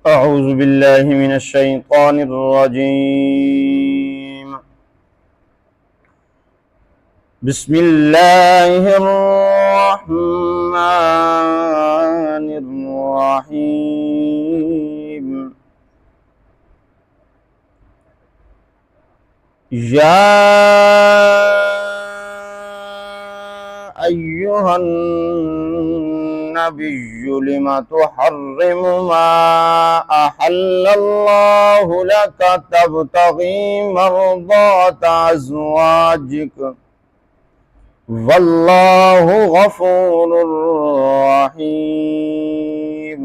أعوذ بالله من الشيطان الرجيم. بسم الله الرحمن الرحيم. يا أيها النبي لم تحرم ما أحل الله لك تبتغي مرضات أزواجك والله غفور رحيم.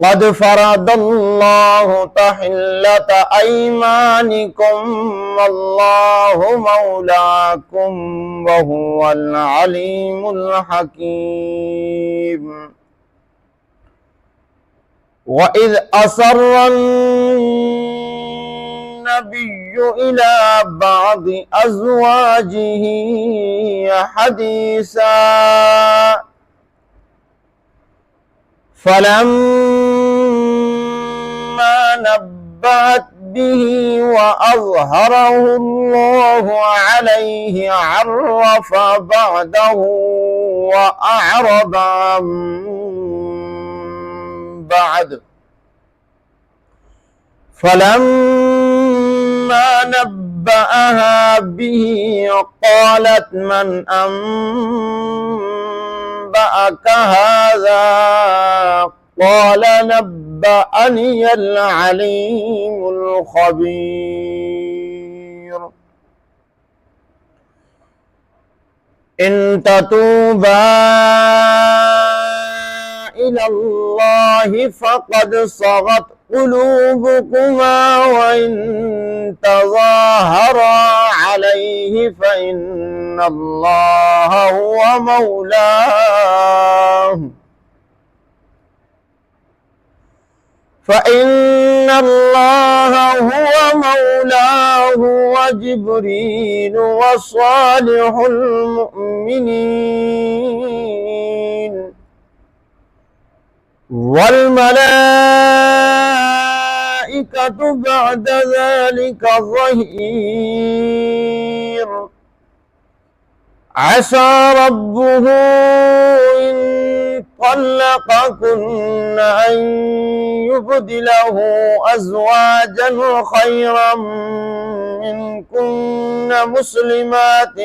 قد فرض الله تحلة أيمانكم والله مولاكم وهو العليم الحكيم. وإذ أسر النبي إلى بعض أزواجه حديثا فلما نبأت به وأظهره الله عليه عرف بعده وأعرض عن بعد. فلما نبأها به قالت من أنبأك هذا قال نبأني العليم الخبير. إن تتوبا إلى الله فقد صغت قلوبكما وإن تظاهرا عليه فإن الله هو مولاه وجبريل وصالح المؤمنين والملائكة بعد ذلك ظهير. عسى ربه إن طلقكن أن يبدله أزواجا خيرا منكن مسلمات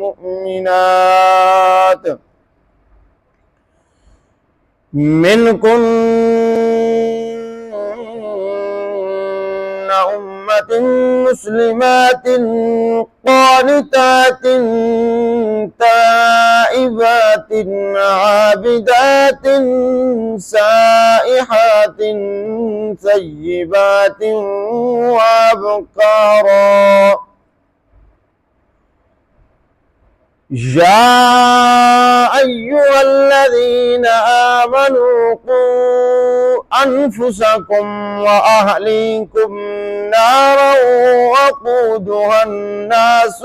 مؤمنات أمة مسلمات قانتات تائبات عابدات سائحات ثيبات وأبكارا. يا أيها الذين آمنوا قوا أنفسكم وأهليكم نارا وقودها الناس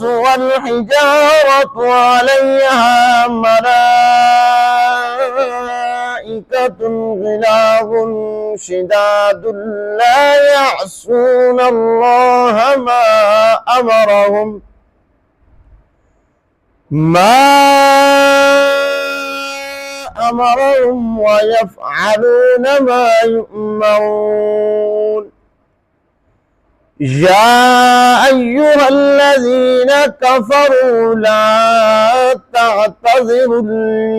والحجارة عليها ملائكة غلاظ شداد لا يعصون الله ما أمرهم ويفعلون ما يؤمرون. يا أيها الذين كفروا لا تعتذروا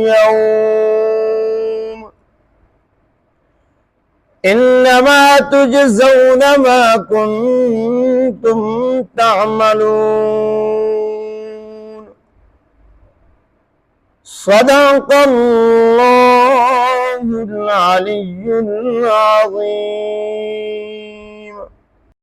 اليوم إنما تجزون ما كنتم تعملون. صدق الله العلي العظيم.